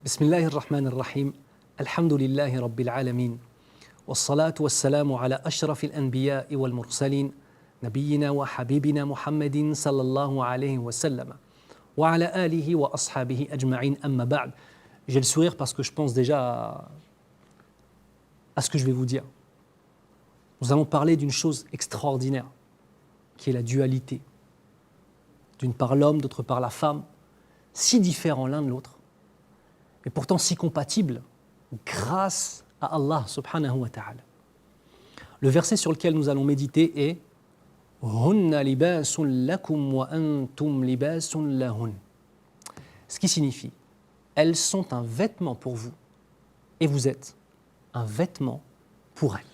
بسم الله الرحمن الرحيم الحمد لله رب العالمين والصلاة والسلام على أشرف الأنبياء والمرسلين نبينا وحبيبنا محمد صلى الله عليه وسلم وعلى آله وأصحابه أجمعين أما بعد. J'ai le sourire parce que je pense déjà à ce que je vais vous dire. Nous allons parler d'une chose extraordinaire qui est la dualité. D'une part l'homme, d'autre part la femme, si différents l'un de l'autre, et pourtant si compatibles grâce à Allah subhanahu wa ta'ala. Le verset sur lequel nous allons méditer est « Hunna libasun lakum wa antum libasun lahun » ce qui signifie « Elles sont un vêtement pour vous et vous êtes un vêtement pour elles ».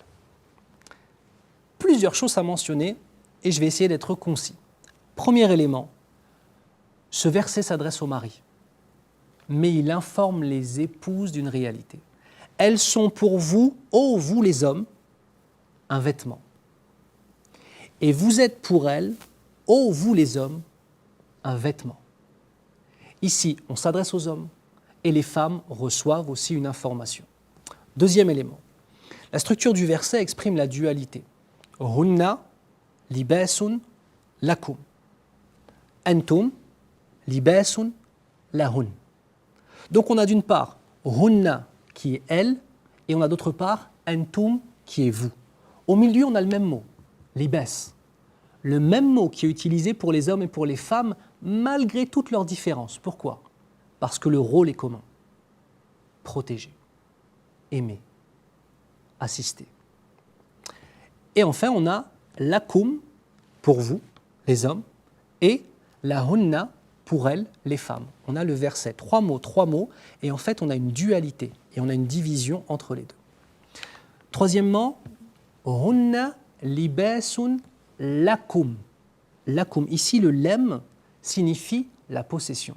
Plusieurs choses à mentionner et je vais essayer d'être concis. Premier élément, ce verset s'adresse aux maris, mais il informe les épouses d'une réalité. Elles sont pour vous, ô vous les hommes, un vêtement. Et vous êtes pour elles, ô vous les hommes, un vêtement. Ici, on s'adresse aux hommes et les femmes reçoivent aussi une information. Deuxième élément, la structure du verset exprime la dualité. Hunna libasun lakum. Antum libasun lahun. Donc on a d'une part hunna qui est elle et on a d'autre part antum qui est vous. Au milieu on a le même mot, libas. Le même mot qui est utilisé pour les hommes et pour les femmes malgré toutes leurs différences. Pourquoi ? Parce que le rôle est commun. Protéger, aimer, assister. Et enfin on a lakum pour vous, les hommes, et la hunna pour elles, les femmes. On a le verset, trois mots, et en fait on a une dualité, et on a une division entre les deux. Troisièmement, hunna libasun lakum. Lakum, ici le lem signifie la possession.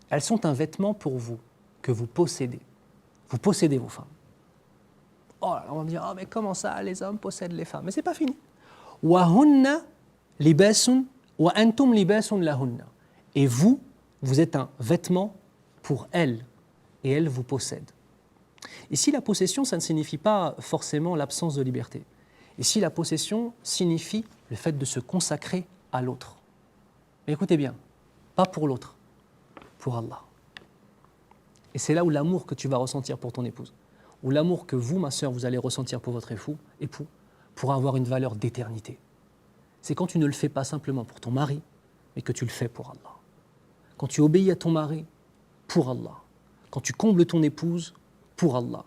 Elles sont un vêtement pour vous, que vous possédez. Vous possédez vos femmes. Oh là, on va me dire, oh, mais comment ça, les hommes possèdent les femmes? Mais c'est pas fini. Wa hunna libasun wa antum libasun lahunna. Et vous, vous êtes un vêtement pour elles, et elles vous possèdent. Ici, la possession, ça ne signifie pas forcément l'absence de liberté. Ici, la possession signifie le fait de se consacrer à l'autre. Mais écoutez bien, pas pour l'autre, pour Allah. Et c'est là où l'amour que tu vas ressentir pour ton épouse, ou l'amour que vous, ma sœur, vous allez ressentir pour votre époux, pourra avoir une valeur d'éternité. C'est quand tu ne le fais pas simplement pour ton mari, mais que tu le fais pour Allah. Quand tu obéis à ton mari, pour Allah. Quand tu combles ton épouse, pour Allah.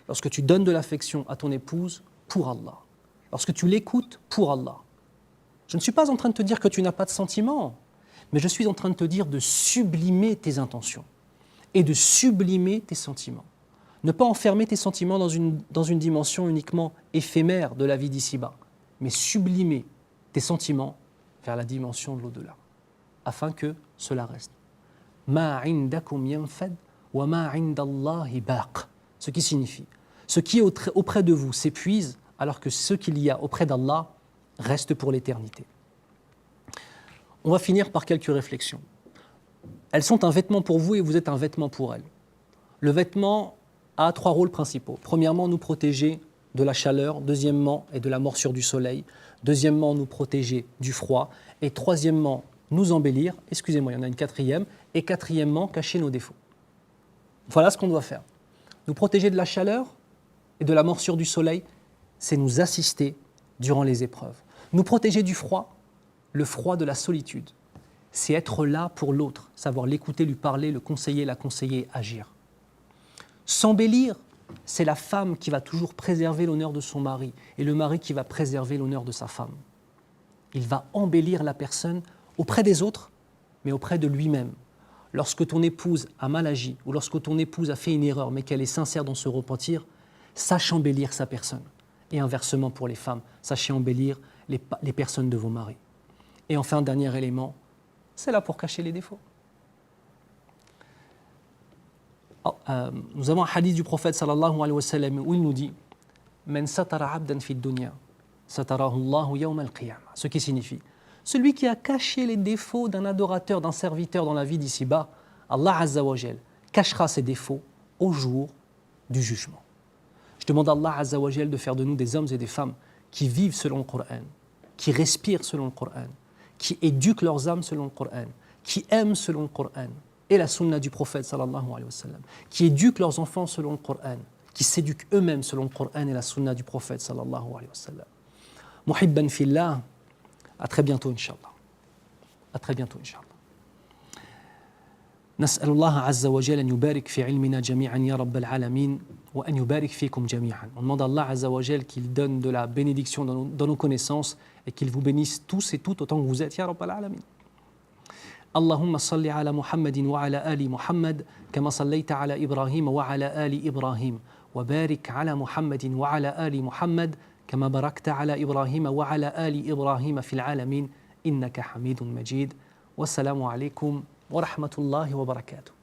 Lorsque tu donnes de l'affection à ton épouse, pour Allah. Lorsque tu l'écoutes, pour Allah. Je ne suis pas en train de te dire que tu n'as pas de sentiments, mais je suis en train de te dire de sublimer tes intentions et de sublimer tes sentiments. Ne pas enfermer tes sentiments dans une dimension uniquement éphémère de la vie d'ici-bas, mais sublimer tes sentiments vers la dimension de l'au-delà, afin que cela reste. Ma indakum yanfad wa ma indallahi baq. Ce qui signifie, ce qui est auprès de vous s'épuise, alors que ce qu'il y a auprès d'Allah reste pour l'éternité. On va finir par quelques réflexions. Elles sont un vêtement pour vous et vous êtes un vêtement pour elles. Le vêtement a trois rôles principaux. Premièrement, nous protéger de la chaleur. Deuxièmement, et de la morsure du soleil. Deuxièmement, nous protéger du froid. Et troisièmement, nous embellir. Excusez-moi, il y en a une quatrième. Et quatrièmement, cacher nos défauts. Voilà ce qu'on doit faire. Nous protéger de la chaleur et de la morsure du soleil, c'est nous assister durant les épreuves. Nous protéger du froid, le froid de la solitude, c'est être là pour l'autre, savoir l'écouter, lui parler, le conseiller, la conseiller, agir. S'embellir, c'est la femme qui va toujours préserver l'honneur de son mari et le mari qui va préserver l'honneur de sa femme. Il va embellir la personne auprès des autres, mais auprès de lui-même. Lorsque ton épouse a mal agi ou lorsque ton épouse a fait une erreur mais qu'elle est sincère dans se repentir, sache embellir sa personne. Et inversement pour les femmes, sachez embellir les personnes de vos maris. Et enfin, dernier élément, c'est là pour cacher les défauts. Nous avons un hadith du prophète sallallahu alayhi wa sallam où il nous dit « Man satara abdan fi dunya, satarahu Allahu yawm al-qiyamah » ce qui signifie celui qui a caché les défauts d'un adorateur, d'un serviteur dans la vie d'ici-bas, Allah Azza wa Jal cachera ses défauts au jour du jugement. Je demande à Allah Azza wa Jal de faire de nous des hommes et des femmes qui vivent selon le Coran, qui respirent selon le Coran, qui éduquent leurs âmes selon le Coran, qui aiment selon le Coran et la sunna du prophète sallallahu alayhi wa sallam, qui éduquent leurs enfants selon le Coran, qui s'éduquent eux-mêmes selon le Coran et la sunna du prophète sallallahu alayhi wa sallam. Muhibban fillah, à très bientôt Inch'Allah. À très bientôt Inch'Allah. نسأل الله عز وجل أن يبارك في علمنا جميعا يا رب العالمين وأن يبارك فيكم جميعا. On demande à Allah Azza wa Jal qu'il donne de la bénédiction dans nos connaissances et qu'il vous bénisse tous et toutes autant que vous êtes, ya Rabb al-Alamin. اللهم صل على محمد وعلى آل محمد كما صليت على إبراهيم وعلى آل إبراهيم وبارك على محمد وعلى آل محمد كما باركت على إبراهيم وعلى آل إبراهيم في العالمين إنك حميد مجيد والسلام عليكم ورحمة الله وبركاته.